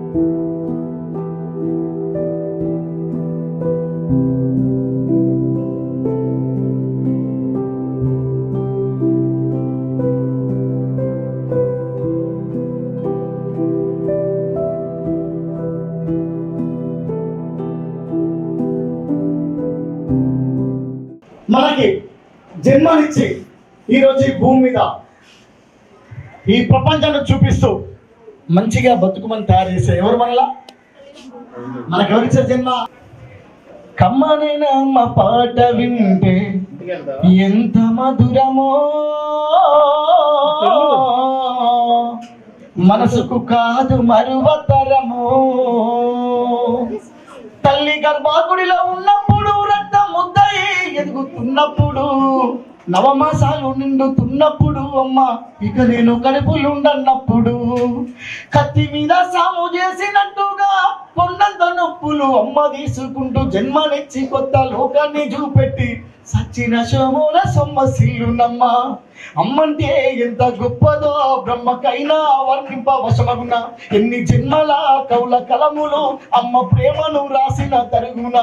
మనకి జన్మనిచ్చి ఈరోజు ఈ భూమి మీద ఈ ప్రపంచాన్ని చూపిస్తూ మంచిగా బతుకుమని తయారు చేసే ఎవరు మనకి ఎవరిచ్చే జన్మ? కమ్మనైనా మా పాట వింటే ఎంత మధురమో, మనసుకు కాదు మరువతరమో. తల్లి గర్భాగుడిలో ఉన్నప్పుడు రక్తం ముద్దయి ఎదుగుతున్నప్పుడు నవమాసాలు నిండుతున్నప్పుడు అమ్మ ఇక నేను కడుపులుండన్నప్పుడు కత్తి మీద సాము చేసినట్టుగా కొండంత నొప్పులు అమ్మ తీసుకుంటూ జన్మనిచ్చి కొత్త లోకాన్ని చూపెట్టి సచ్చిన శోమోల సొమ్మసిల్లునమ్మ. అమ్మంటే ఎంత గొప్పదో బ్రహ్మకైనా వర్ణింపవశమగున. ఎన్ని జన్మల కౌల కలములు అమ్మ ప్రేమను రాసిన తరుగున.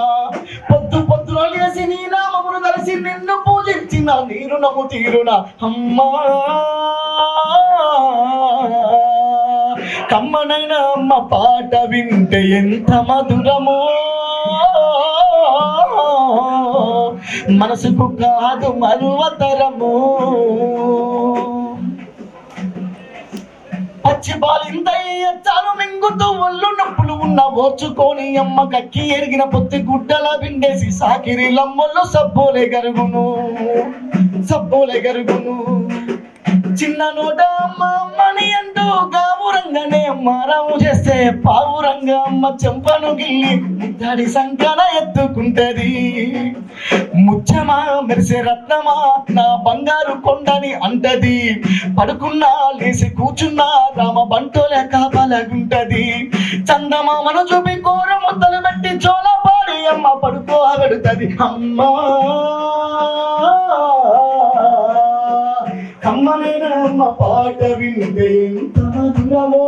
పొద్దు పొద్దున లేసి నీ నామమును కలిసి నిన్ను పూజించిన నీ రుణము తీరున అమ్మా. కమ్మనైన అమ్మ పాట వింటే ఎంత మధురమో, మనసుకు కాదు మరువతరము. పచ్చి బాలింతయ్యచ్చాను మింగుతూ ఒళ్ళు నొప్పులు ఉన్న ఓర్చుకొని అమ్మ కక్కి ఎరిగిన పొత్తి గుడ్డల విండేసి సాకిరి లమ్మల్లో సబ్బోలే గరుగును, సబ్బోలే గరుగును. చిన్న నోట అమ్మ అమ్మని అంటూ గావురంగానే మారాము చేస్తే పావురంగా అమ్మ చెంపను గిల్లి ముద్దడి సంకన ఎత్తుకుంటది. ముచ్చమా మెరిసే రత్నమా నా బంగారు కొండని అంటది. పడుకున్నా లేసి కూర్చున్నా రామ బంటోలే కాపలగుంటది. చందమామను చూపి కోర ముద్దలు పెట్టి చోళ పాడి అమ్మ పడుకో పెడుతది అమ్మా. కమ్మనైన అమ్మ పాట వింటే ఎంత మధురమో,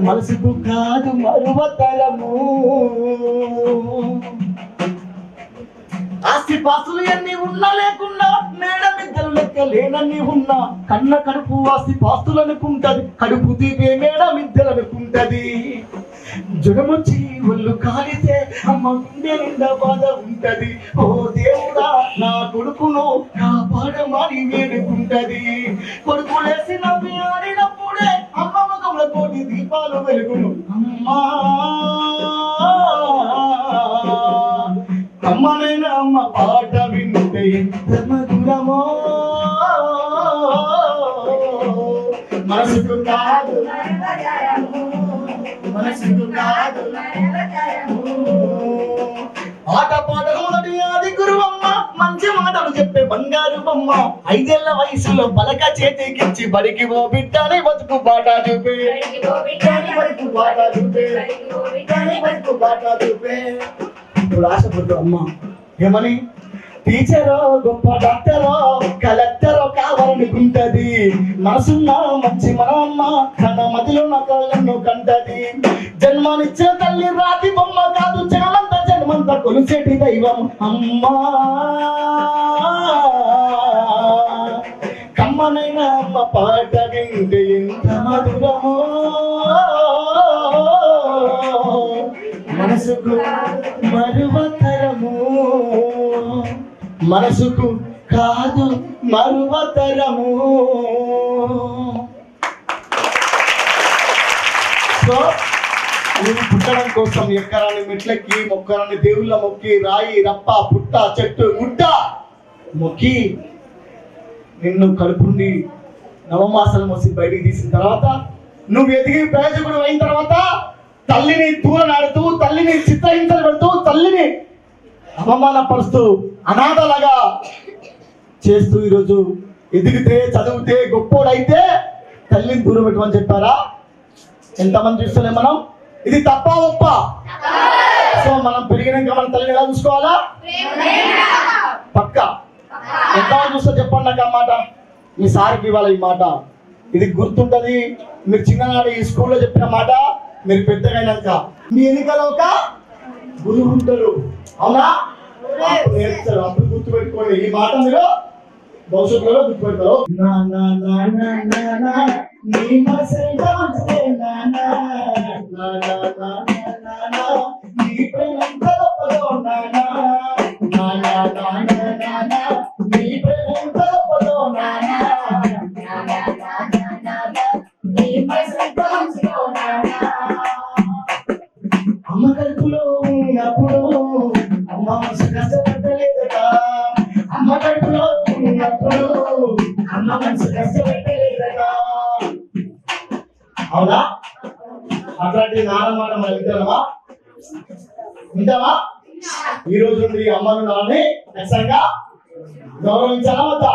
మనసుకు కాదు మరువతరము. ఆస్తి పాస్తులు ఎన్ని ఉన్నా లేకున్నా మేడ మిద్దలు లెక్క లేనన్ని ఉన్నా కన్న కడుపు ఆస్తి పాస్తులు అనుకుంటది, కడుపు తీపే మేడ మిద్దలు అనుకుంటది. జ్వరమొచ్చి ఒళ్ళు కాలితే అమ్మ గుండె నిండా బాధ ఉంటది. ఓ దేవుడా నా కొడుకును కాపాడమని వేడుకుంటది. కొడుకు లేసి నవ్వి ఆడినప్పుడే అమ్మ ముఖంలో కోటి దీపాలు వెలుగును అమ్మా. అమ్మనైనా అమ్మ పాట వింటే ఎంత మధురమో, మనసుకు కాదు మనసుకు కాదు. ఆట పాటలు మొదటి ఆది గురువమ్మ, మంచి మాటలు చెప్పే బంగారు బొమ్మ. 5 ఏళ్ల వయసులో పలక చేతికిచ్చి బడికి ఓ బిడ్డని బతుకు బాట చూపే, బతుకు బాట చూపే, బతుకు బాట చూపే. ఇప్పుడు ఆశపడ్డు అమ్మ ఏమని? టీచరో గొప్ప డాక్టరో కలెక్టరో కావాలనుకుంటది. మనసున్న మంచి మన అమ్మ తన మదిలో నా కళ్ళను కంటది. జన్మనిచ్చిన తల్లి రాతి బొమ్మ కాదు, జనమంతా జన్మంతా కొలిసేటి దైవం అమ్మా. కమ్మనైన అమ్మ పాట వింటే ఎంత మధురమో, మనసుకు మరువతరము, మనసుకు కాదు మరువతరము. సో నువ్వు పుట్టడం కోసం ఎక్కరాని మెట్లకి మొక్కరాని దేవుళ్ళ మొక్కి రాయి రప్ప పుట్ట చెట్టు గుట్ట మొక్కి నిన్ను కడుపుండి నవమాసాలు మోసి బయటికి తీసిన తర్వాత నువ్వు ఎదిగి ప్రయోజకుడు అయిన తర్వాత తల్లిని దూరనాడుతూ, తల్లిని చిత్రహింసలు పెడుతూ, తల్లిని అవమానపరుస్తూ అనాథలాగా చేస్తూ ఈరోజు ఎదిగితే చదివితే గొప్పోడైతే తల్లిని దూరం పెట్టమని చెప్పారా? ఎంతమంది చూస్తలే మనం? ఇది తప్ప ఒప్ప? సో మనం పెరిగినాక మన తల్లిని ఎలా చూసుకోవాలా? పక్క. ఎంతమంది చూస్తే చెప్పండి నాకు ఆ మాట. మీ సార్కి ఇవ్వాలి ఈ మాట. ఇది గుర్తుంటది. మీరు చిన్ననాడు ఈ స్కూల్లో చెప్పిన మాట మీరు పెద్దగైనాక మీ ఎన్నికలో ఒక గురువు ఉంటాడు, అవునా? అప్పుడు నేర్పుతారు, అప్పుడు గుర్తుపెట్టుకోండి ఈ మాట. మీరు భవిష్యత్తులో గుర్తుపెడతారు. అమ్మ కడుపులో ఉన్నప్పుడు అమ్మ మనసు కష్టపడలేదట. అమ్మ కడుపులో ఉన్నప్పుడు అమ్మ మనసు కష్టపడలేదట, అవునా? అట్లాంటి నాన్న మాట మనం వింటామా? వింటామా? ఈ రోజు నుండి అమ్మను నాన్నని ఖచ్చితంగా గౌరవించాలా వద్దా?